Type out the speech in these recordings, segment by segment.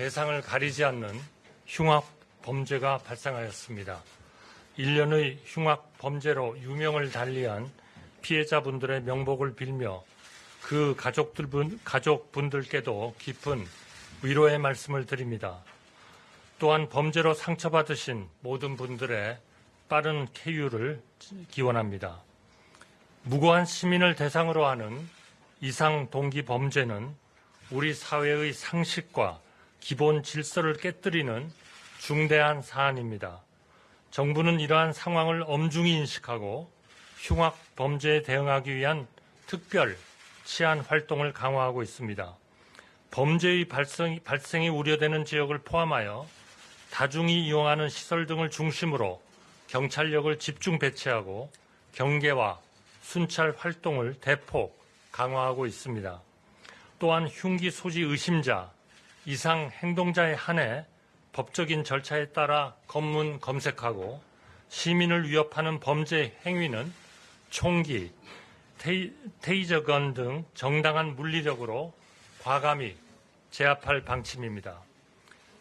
대상을 가리지 않는 흉악 범죄가 발생하였습니다. 1년의 흉악 범죄로 유명을 달리한 피해자분들의 명복을 빌며 그 가족분들께도 깊은 위로의 말씀을 드립니다. 또한 범죄로 상처받으신 모든 분들의 빠른 쾌유를 기원합니다. 무고한 시민을 대상으로 하는 이상 동기 범죄는 우리 사회의 상식과 기본 질서를 깨뜨리는 중대한 사안입니다. 정부는 이러한 상황을 엄중히 인식하고 흉악 범죄에 대응하기 위한 특별 치안 활동을 강화하고 있습니다. 범죄의 발생이 우려되는 지역을 포함하여 다중이 이용하는 시설 등을 중심으로 경찰력을 집중 배치하고 경계와 순찰 활동을 대폭 강화하고 있습니다. 또한 흉기 소지 의심자, 이상 행동자에 한해 법적인 절차에 따라 검문 검색하고 시민을 위협하는 범죄 행위는 총기, 테이저건 등 정당한 물리력으로 과감히 제압할 방침입니다.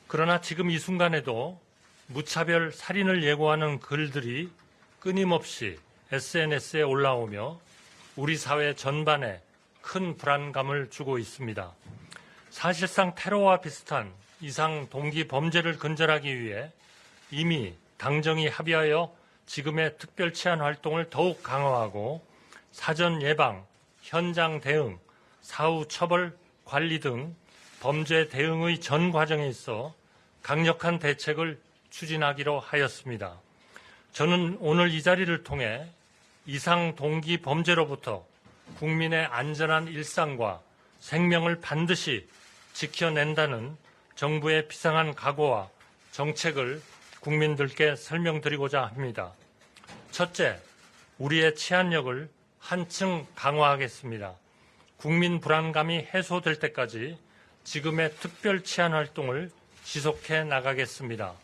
그러나 지금 이 순간에도 무차별 살인을 예고하는 글들이 끊임없이 SNS에 올라오며 우리 사회 전반에 큰 불안감을 주고 있습니다. 사실상 테러와 비슷한 이상 동기 범죄를 근절하기 위해 이미 당정이 합의하여 지금의 특별 치안 활동을 더욱 강화하고 사전 예방, 현장 대응, 사후 처벌 관리 등 범죄 대응의 전 과정에 있어 강력한 대책을 추진하기로 하였습니다. 저는 오늘 이 자리를 통해 이상 동기 범죄로부터 국민의 안전한 일상과 생명을 반드시 지켜낸다는 정부의 비상한 각오와 정책을 국민들께 설명드리고자 합니다. 첫째, 우리의 치안력을 한층 강화하겠습니다. 국민 불안감이 해소될 때까지 지금의 특별 치안 활동을 지속해 나가겠습니다.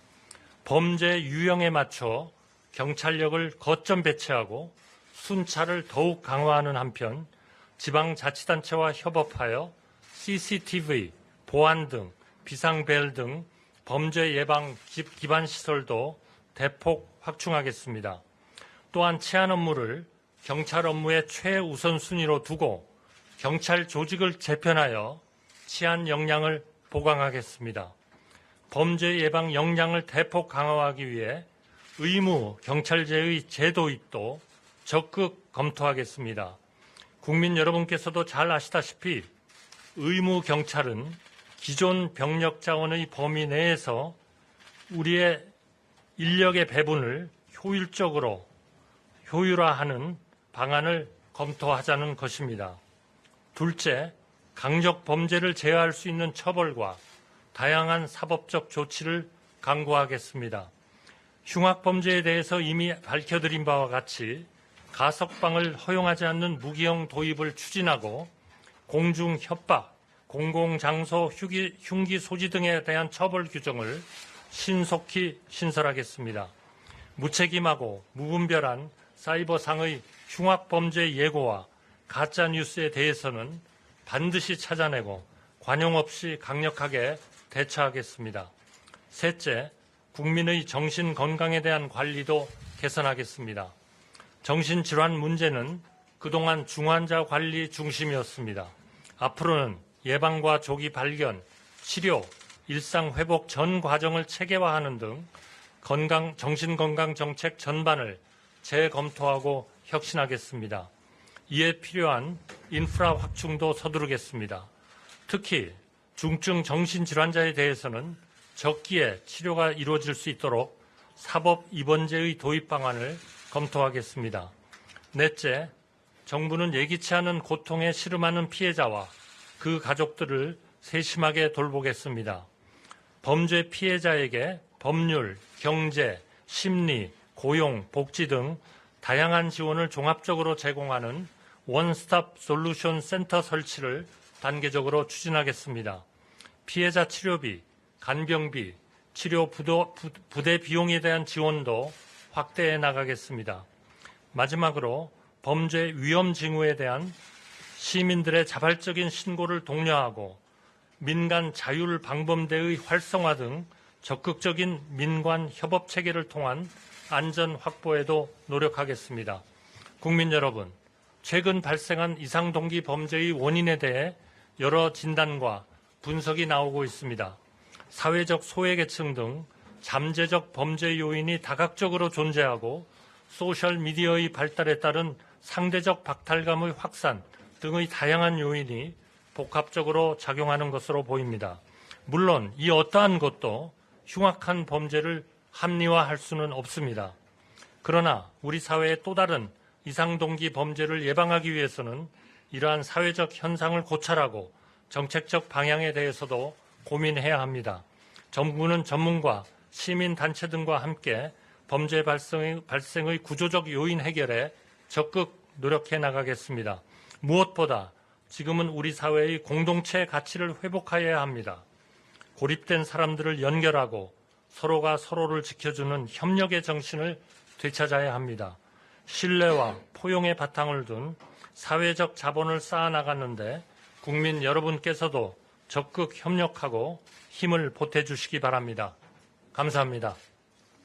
범죄 유형에 맞춰 경찰력을 거점 배치하고 순찰을 더욱 강화하는 한편 지방자치단체와 협업하여 CCTV, 보안 등 비상벨 등 범죄 예방 기반 시설도 대폭 확충하겠습니다. 또한 치안 업무를 경찰 업무의 최우선순위로 두고 경찰 조직을 재편하여 치안 역량을 보강하겠습니다. 범죄 예방 역량을 대폭 강화하기 위해 의무 경찰제의 제도입도 적극 검토하겠습니다. 국민 여러분께서도 잘 아시다시피 의무 경찰은 기존 병력 자원의 범위 내에서 우리의 인력의 배분을 효율적으로 효율화하는 방안을 검토하자는 것입니다. 둘째, 강력 범죄를 제어할 수 있는 처벌과 다양한 사법적 조치를 강구하겠습니다. 흉악 범죄에 대해서 이미 밝혀드린 바와 같이 가석방을 허용하지 않는 무기형 도입을 추진하고 공중 협박, 공공장소 흉기 소지 등에 대한 처벌 규정을 신속히 신설하겠습니다. 무책임하고 무분별한 사이버상의 흉악 범죄 예고와 가짜 뉴스에 대해서는 반드시 찾아내고 관용 없이 강력하게 대처하겠습니다. 셋째, 국민의 정신 건강에 대한 관리도 개선하겠습니다. 정신질환 문제는 그동안 중환자 관리 중심이었습니다. 앞으로는 예방과 조기 발견, 치료, 일상 회복 전 과정을 체계화하는 등 정신건강 정책 전반을 재검토하고 혁신하겠습니다. 이에 필요한 인프라 확충도 서두르겠습니다. 특히 중증 정신질환자에 대해서는 적기에 치료가 이루어질 수 있도록 사법 입원제의 도입 방안을 검토하겠습니다. 넷째, 정부는 예기치 않은 고통에 시름하는 피해자와 그 가족들을 세심하게 돌보겠습니다. 범죄 피해자에게 법률, 경제, 심리, 고용, 복지 등 다양한 지원을 종합적으로 제공하는 원스톱 솔루션 센터 설치를 단계적으로 추진하겠습니다. 피해자 치료비, 간병비, 치료 부대 비용에 대한 지원도 확대해 나가겠습니다. 마지막으로 범죄 위험 징후에 대한 시민들의 자발적인 신고를 독려하고 민간 자율방범대의 활성화 등 적극적인 민관 협업 체계를 통한 안전 확보에도 노력하겠습니다. 국민 여러분, 최근 발생한 이상동기 범죄의 원인에 대해 여러 진단과 분석이 나오고 있습니다. 사회적 소외계층 등 잠재적 범죄 요인이 다각적으로 존재하고 소셜미디어의 발달에 따른 상대적 박탈감의 확산 등의 다양한 요인이 복합적으로 작용하는 것으로 보입니다. 물론 이 어떠한 것도 흉악한 범죄를 합리화할 수는 없습니다. 그러나 우리 사회의 또 다른 이상동기 범죄를 예방하기 위해서는 이러한 사회적 현상을 고찰하고 정책적 방향에 대해서도 고민해야 합니다. 정부는 전문가, 시민단체 등과 함께 범죄 발생의 구조적 요인 해결에 적극 노력해 나가겠습니다. 무엇보다 지금은 우리 사회의 공동체 가치를 회복하여야 합니다. 고립된 사람들을 연결하고 서로가 서로를 지켜주는 협력의 정신을 되찾아야 합니다. 신뢰와 포용의 바탕을 둔 사회적 자본을 쌓아나가는데 국민 여러분께서도 적극 협력하고 힘을 보태주시기 바랍니다. 감사합니다.